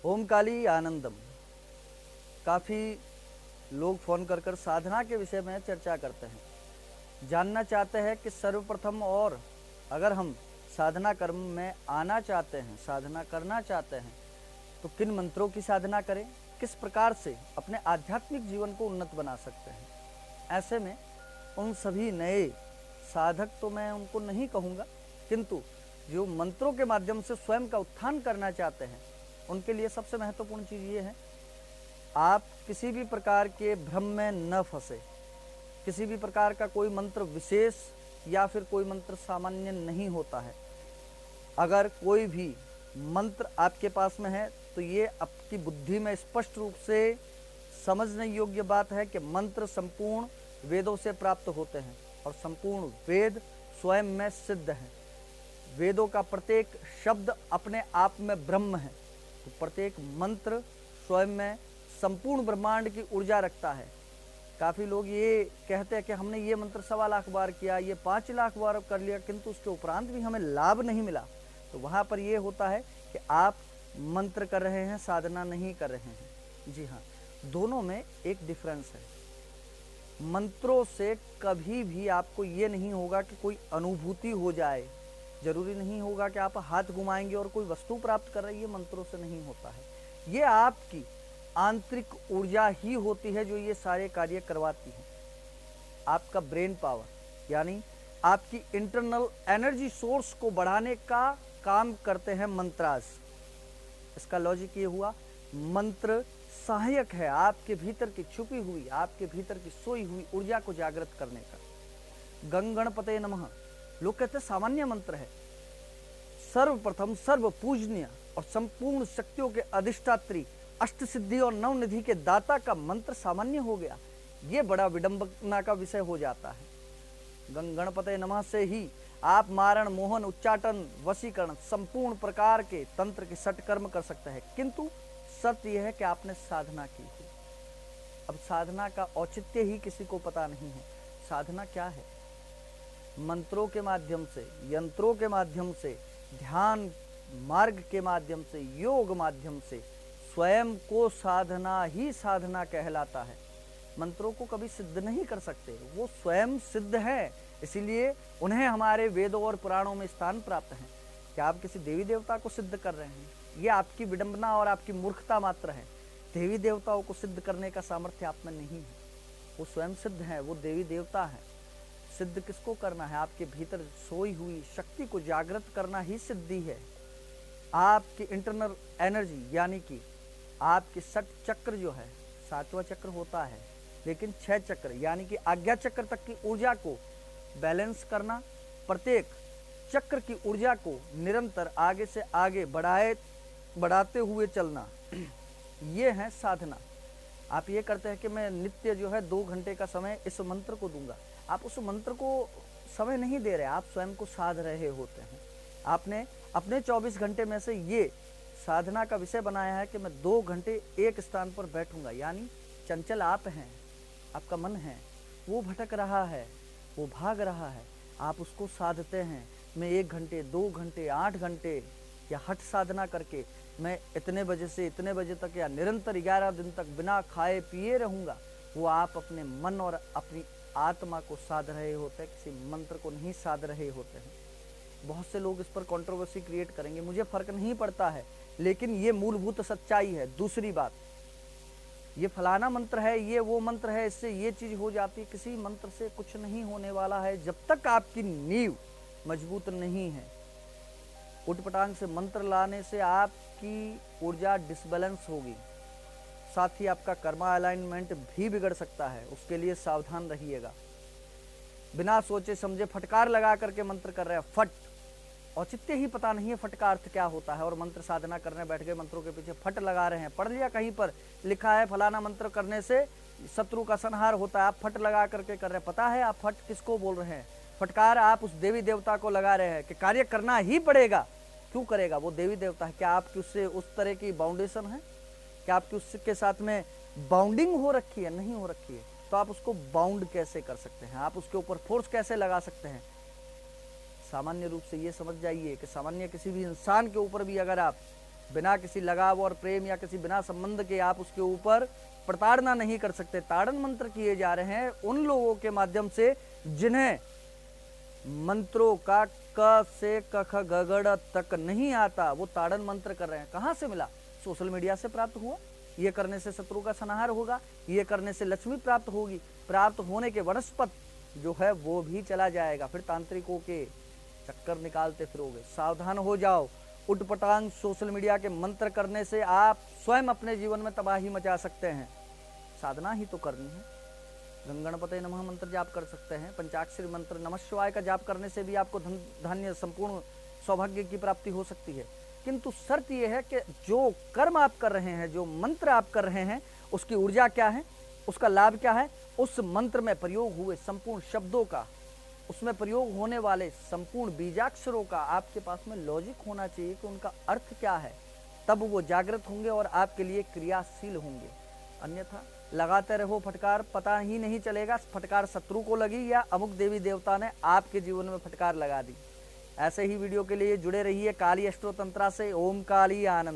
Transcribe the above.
ओम काली आनंदम। काफ़ी लोग फ़ोन कर कर साधना के विषय में चर्चा करते हैं, जानना चाहते हैं कि सर्वप्रथम और अगर हम साधना कर्म में आना चाहते हैं, साधना करना चाहते हैं, तो किन मंत्रों की साधना करें, किस प्रकार से अपने आध्यात्मिक जीवन को उन्नत बना सकते हैं। ऐसे में उन सभी नए साधक तो मैं उनको नहीं कहूँगा, किंतु जो मंत्रों के माध्यम से स्वयं का उत्थान करना चाहते हैं, उनके लिए सबसे महत्वपूर्ण चीज़ ये है, आप किसी भी प्रकार के भ्रम में न फंसे। किसी भी प्रकार का कोई मंत्र विशेष या फिर कोई मंत्र सामान्य नहीं होता है। अगर कोई भी मंत्र आपके पास में है तो ये आपकी बुद्धि में स्पष्ट रूप से समझने योग्य बात है कि मंत्र संपूर्ण वेदों से प्राप्त होते हैं और संपूर्ण वेद स्वयं में सिद्ध हैं। वेदों का प्रत्येक शब्द अपने आप में ब्रह्म है, तो प्रत्येक मंत्र स्वयं में संपूर्ण ब्रह्मांड की ऊर्जा रखता है। काफ़ी लोग ये कहते हैं कि हमने ये मंत्र 1.25 लाख बार किया, ये 5 लाख बार कर लिया, किंतु उसके उपरांत भी हमें लाभ नहीं मिला। तो वहाँ पर ये होता है कि आप मंत्र कर रहे हैं, साधना नहीं कर रहे हैं। जी हाँ, दोनों में एक डिफरेंस है। मंत्रों से कभी भी आपको ये नहीं होगा कि कोई अनुभूति हो जाए। जरूरी नहीं होगा कि आप हाथ घुमाएंगे और कोई वस्तु प्राप्त कर रही है, मंत्रों से नहीं होता है। ये आपकी आंतरिक ऊर्जा ही होती है जो ये सारे कार्य करवाती है। आपका ब्रेन पावर यानी आपकी इंटरनल एनर्जी सोर्स को बढ़ाने का काम करते हैं मंत्रास। इसका लॉजिक ये हुआ, मंत्र सहायक है आपके भीतर की छुपी हुई, आपके भीतर की सोई हुई ऊर्जा को जागृत करने का। गंग गणपते नमः लोग कहते हैं सामान्य मंत्र है। सर्वप्रथम सर्व पूजनीय और संपूर्ण शक्तियों के अधिष्ठात्री, अष्ट सिद्धि और नवनिधि के दाता का मंत्र सामान्य हो गया। ये बड़ा विडंबना का विषय हो जाता है। गंग गणपते नमः से ही आप मारण, मोहन, उच्चाटन, वशीकरण, संपूर्ण प्रकार के तंत्र के सटकर्म कर सकते हैं, किंतु शर्त यह है कि आपने साधना की थी। अब साधना का औचित्य ही किसी को पता नहीं है। साधना क्या है? मंत्रों के माध्यम से, यंत्रों के माध्यम से, ध्यान मार्ग के माध्यम से, योग माध्यम से स्वयं को साधना ही साधना कहलाता है। मंत्रों को कभी सिद्ध नहीं कर सकते, वो स्वयं सिद्ध है, इसीलिए उन्हें हमारे वेदों और पुराणों में स्थान प्राप्त है। क्या आप किसी देवी देवता को सिद्ध कर रहे हैं? ये आपकी विडंबना और आपकी मूर्खता मात्र है। देवी देवताओं को सिद्ध करने का सामर्थ्य आप में नहीं है। वो स्वयं सिद्ध है, वो देवी देवता है। सिद्ध किसको करना है? आपके भीतर सोई हुई शक्ति को जागृत करना ही सिद्धि है। आपकी इंटरनल एनर्जी यानी कि आपके 6 चक्र जो है, 7वां चक्र होता है, लेकिन 6 चक्र यानी कि आज्ञा चक्र तक की ऊर्जा को बैलेंस करना, प्रत्येक चक्र की ऊर्जा को निरंतर आगे से आगे बढ़ाते हुए चलना, ये है साधना। आप ये करते हैं कि मैं नित्य जो है 2 घंटे का समय इस मंत्र को दूंगा। आप उस मंत्र को समय नहीं दे रहे, आप स्वयं को साध रहे होते हैं। आपने अपने 24 घंटे में से ये साधना का विषय बनाया है कि मैं 2 घंटे एक स्थान पर बैठूंगा, यानी चंचल आप हैं, आपका मन है, वो भटक रहा है, वो भाग रहा है, आप उसको साधते हैं। मैं 1 घंटे, 2 घंटे, 8 घंटे या हठ साधना करके मैं इतने बजे से इतने बजे तक या निरंतर 11 दिन तक बिना खाए पिए रहूँगा, वो आप अपने मन और अपनी आत्मा को साध रहे होते हैं, किसी मंत्र को नहीं साध रहे होते हैं। बहुत से लोग इस पर कंट्रोवर्सी क्रिएट करेंगे, मुझे फर्क नहीं पड़ता है, लेकिन ये मूलभूत सच्चाई है। दूसरी बात, ये फलाना मंत्र है, ये वो मंत्र है, इससे ये चीज़ हो जाती है, किसी मंत्र से कुछ नहीं होने वाला है जब तक आपकी नींव मजबूत नहीं है। उटपटांग से मंत्र लाने से आपकी ऊर्जा डिसबैलेंस होगी, साथ ही आपका कर्मा अलाइनमेंट भी बिगड़ सकता है, उसके लिए सावधान रहिएगा। बिना सोचे समझे फटकार लगा करके मंत्र कर रहे हैं, फट, औचित्य ही पता नहीं है फट का अर्थ क्या होता है, और मंत्र साधना करने बैठ गए, मंत्रों के पीछे फट लगा रहे हैं। पढ़ लिया कहीं पर लिखा है फलाना मंत्र करने से शत्रु का संहार होता है, आप फट लगा करके कर रहे हैं। पता है आप फट किसको बोल रहे हैं? फटकार आप उस देवी देवता को लगा रहे हैं कि कार्य करना ही पड़ेगा। क्यों करेगा? वो देवी देवता है। क्या आपकी उससे उस तरह की बाउंडेशन है? क्या आपकी उसके साथ में बाउंडिंग हो रखी है? नहीं हो रखी है, तो आप उसको बाउंड कैसे कर सकते हैं? आप उसके ऊपर फोर्स कैसे लगा सकते हैं? सामान्य रूप से ये समझ जाइए कि सामान्य किसी भी इंसान के ऊपर भी अगर आप बिना किसी लगाव और प्रेम या किसी बिना संबंध के आप उसके ऊपर प्रताड़ना नहीं कर सकते। ताड़न मंत्र किए जा रहे हैं उन लोगों के माध्यम से जिन्हें मंत्रों का क से कख गगड़ तक नहीं आता, वो ताड़न मंत्र कर रहे हैं। कहां से मिला? सोशल मीडिया से प्राप्त हुआ। ये करने से शत्रु का संहार होगा, ये करने से लक्ष्मी प्राप्त होगी, प्राप्त होने के वनस्पत जो है वो भी चला जाएगा। फिर तांत्रिकों के चक्कर निकालते फिरोगे। सावधान हो जाओ। उटपटांग सोशल मीडिया के मंत्र करने से आप स्वयं अपने जीवन में तबाही मचा सकते हैं। साधना ही तो करनी है। गंगणपते नमः मंत्र जाप कर सकते हैं। पंचाक्षरी मंत्र नमः शिवाय का जाप करने से भी आपको धन धान्य संपूर्ण सौभाग्य की प्राप्ति हो सकती है। किंतु शर्त यह है कि जो कर्म आप कर रहे हैं, जो मंत्र आप कर रहे हैं, उसकी ऊर्जा क्या है, उसका लाभ क्या है, उस मंत्र में प्रयोग हुए संपूर्ण शब्दों का, उसमें प्रयोग होने वाले संपूर्ण बीजाक्षरों का आपके पास में लॉजिक होना चाहिए कि उनका अर्थ क्या है। तब वो जागृत होंगे और आपके लिए क्रियाशील होंगे। अन्यथा लगाते रहो फटकार, पता ही नहीं चलेगा फटकार शत्रु को लगी या अमुक देवी देवता ने आपके जीवन में फटकार लगा दी। ऐसे ही वीडियो के लिए जुड़े रहिए काली एस्ट्रो तंत्रा से। ओम काली आनंद।